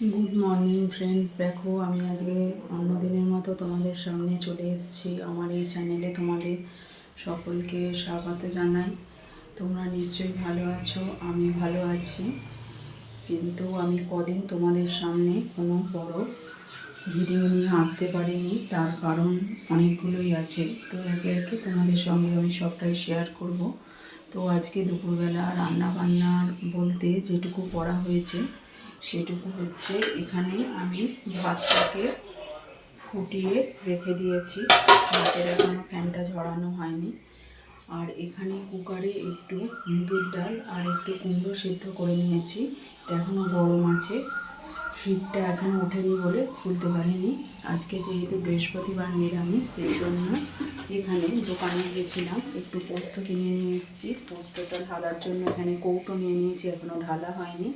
Good morning friends, দেখো আমি আজকে অন্যদিনের মতো তোমাদের সামনে চলে এসেছি। আমার এই চ্যানেলে তোমাদের সকলকে স্বাগত জানাই। তোমরা নিশ্চয়ই ভালো আছো, আমি ভালো আছি। কিন্তু আমি কদিন তোমাদের সামনে কোনো বড় ভিডিও নিয়ে আসতে পারিনি, তার কারণ অনেকগুলোই আছে। তো একে একে তোমাদের সঙ্গে আমি সবটাই শেয়ার করব। তো আজকে দুপুরবেলা রান্না বান্নার বলতে যেটুকু করা হয়েছে সেটুকু হচ্ছে, এখানে আমি ভাতটাকে ফুটিয়ে রেখে দিয়েছি। ভাতের এখনও ফ্যানটা ঝরানো হয়নি। আর এখানে কুকারে একটু মুগের ডাল আর একটু কুমড়ো সেদ্ধ করে নিয়েছি। এটা এখনও গরম আছে, হিটটা এখনও ওঠেনি বলে খুলতে পারিনি। আজকে যেহেতু বৃহস্পতিবার নিরামিষ, সেই জন্য এখানে দোকানে গিয়েছিলাম, একটু পোস্ত কিনে নিয়ে এসেছি। পোস্তটা ঢালার জন্য এখানে কৌটো নিয়ে নিয়েছি, এখনও ঢালা হয়নি।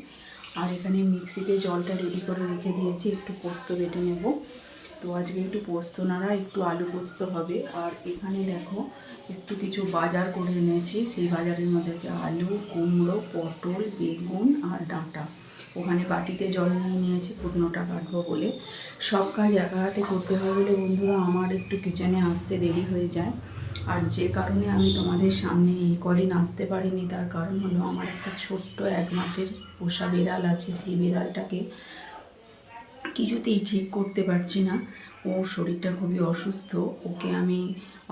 আর এখানে মিক্সিতে জলটা রেডি করে রেখে দিয়েছি, একটু পোস্ত বেটে নেব। তো আজকে একটু পোস্ত নাড়া, একটু আলু পোস্ত হবে। আর এখানে দেখো একটু কিছু বাজার করে এনেছি। সেই বাজারের মধ্যে আছে আলু, কুমড়ো, পটল, বেগুন আর ডাঁটা। ওখানে বাটিতে জল নিয়ে নিয়েছি কুটনোটা কাটবো বলে। সব কাজ একা হাতে করতে হয় বলে বন্ধুরা আমার একটু কিচেনে আসতে দেরি হয়ে যায়। আর যে কারণে আমি তোমাদের সামনে এই কদিন আসতে পারিনি, তার কারণ হলো আমার একটা ছোট্ট 1 মাসের পোষা বিড়াল আছে। সেই বিড়ালটাকে কিছুতেই ঠিক করতে পারছি না। ওর শরীরটা খুবই অসুস্থ। ওকে আমি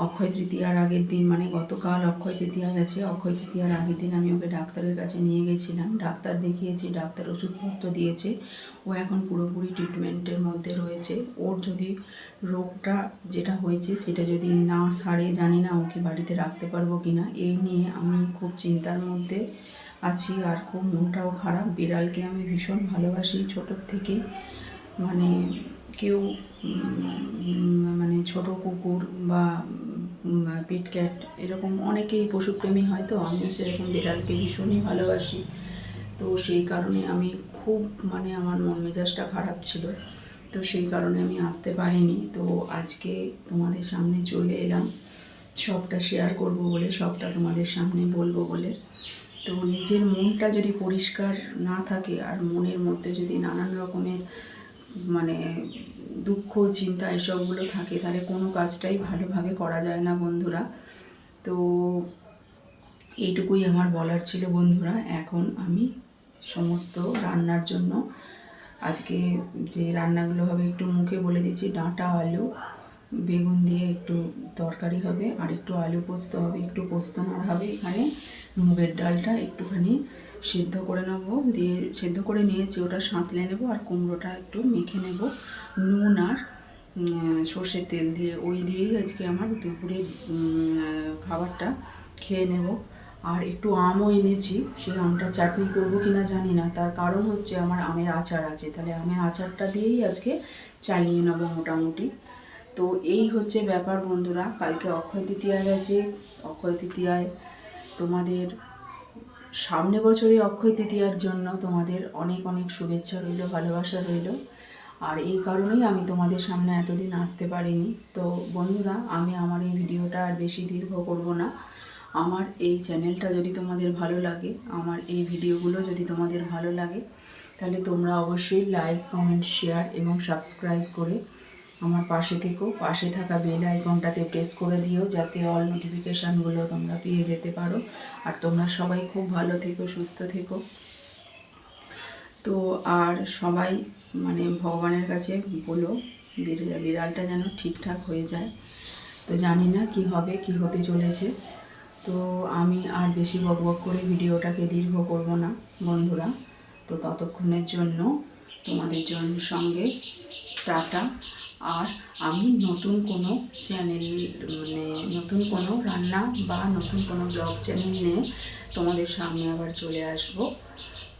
অক্ষয় তৃতীয়ার আগের দিন, মানে গতকাল অক্ষয় তৃতীয়া গেছে, অক্ষয় তৃতীয়ার আগের দিন আমি ওকে ডাক্তারের কাছে নিয়ে গেছিলাম। ডাক্তার দেখিয়েছি, ডাক্তার ওষুধপত্র দিয়েছে। ও এখন পুরোপুরি ট্রিটমেন্টের মধ্যে রয়েছে। ওর যদি রোগটা যেটা হয়েছে সেটা যদি না সারে, জানি না ওকে বাড়িতে রাখতে পারবো কি না। এই নিয়ে আমি খুব চিন্তার মধ্যে আছি আর খুব মনটাও খারাপ। বিড়ালকে আমি ভীষণ ভালোবাসি ছোটোর থেকে। মানে কেউ মানে ছোট কুকুর বা পেট ক্যাট এরকম অনেকেই পশুপ্রেমী হয়, তো আমিও সেরকম বিড়ালকে ভীষণই ভালোবাসি। তো সেই কারণে আমি খুব আমার মন মেজাজটা খারাপ ছিল। তো সেই কারণে আমি আসতে পারিনি। তো আজকে তোমাদের সামনে চলে এলাম সবটা শেয়ার করব বলে, সবটা তোমাদের সামনে বলবো বলে। তো নিজের মনটা যদি পরিষ্কার না থাকে আর মনের মধ্যে যদি নানান রকমের দুঃখ, চিন্তা এসবগুলো থাকে, তাহলে কোনো কাজটাই ভালোভাবে করা যায় না বন্ধুরা। তো এইটুকুই আমার বলার ছিল বন্ধুরা। এখন আমি সমস্ত রান্নার জন্য আজকে যে রান্নাগুলো হবে একটু মুখে বলে দিচ্ছি। ডাঁটা, আলু, বেগুন দিয়ে একটু তরকারি হবে, আর একটু আলু পোস্ত হবে, একটু পোস্ত নাড়া হবে। এখানে মুগের ডালটা একটুখানি সেদ্ধ করে নেবো, দিয়ে সেদ্ধ করে নিয়েছি, ওটা সাঁতলে নেব। আর কুমড়োটা একটু মেখে নেব নুন আর সর্ষের তেল দিয়ে। ওই দিয়েই আজকে আমার দুপুরে খাবারটা খেয়ে নেব। আর একটু আমও এনেছি, সেই আমটা চাটনি করবো কিনা জানি না। তার কারণ হচ্ছে আমার আমের আচার আছে, তাহলে আমের আচারটা দিয়েই আজকে চালিয়ে নেবো মোটামুটি। তো এই হচ্ছে ব্যাপার বন্ধুরা। কালকে অক্ষয় তৃতীয়া গেছে। অক্ষয় তৃতীয়ায় তোমাদের সামনে বছরে অক্ষয় তৃতীয়ার জন্য তোমাদের অনেক অনেক শুভেচ্ছা রইল, ভালোবাসা রইল। আর এই কারণেই আমি তোমাদের সামনে এতদিন আসতে পারিনি। তো বন্ধুরা, আমি আমার এই ভিডিওটা আর বেশি দীর্ঘ করব না। আমার এই চ্যানেলটা যদি তোমাদের ভালো লাগে, আমার এই ভিডিওগুলো যদি তোমাদের ভালো লাগে, তাহলে তোমরা অবশ্যই লাইক, কমেন্ট, শেয়ার এবং সাবস্ক্রাইব করে আমার পাশে থেকো। পাশে থাকা বেল আইকনটাতে প্রেস করে দিও, যাতে অল নোটিফিকেশানগুলো তোমরা পেয়ে যেতে পারো। আর তোমরা সবাই খুব ভালো থেকো, সুস্থ থেকো। তো আর সবাই ভগবানের কাছে বলো বিড়ালটা যেন ঠিকঠাক হয়ে যায়। তো জানি না কি হবে, কি হতে চলেছে। তো আমি আর বেশি বকবক করে ভিডিওটাকে দীর্ঘ করব না বন্ধুরা। তো ততক্ষণের জন্য তোমাদের সঙ্গে টাটা। আর আমি নতুন কোনো চ্যানেল, নতুন কোনো রান্না বা নতুন কোনো ব্লগ চ্যানেল নিয়ে তোমাদের সামনে আবার চলে আসব।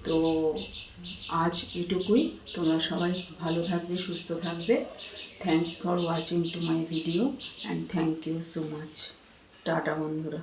তো আজ এটুকুই। তোমরা সবাই ভালো থাকবে, সুস্থ থাকবে। Thanks for watching to my video and thank you so much. টাটা বন্ধুরা।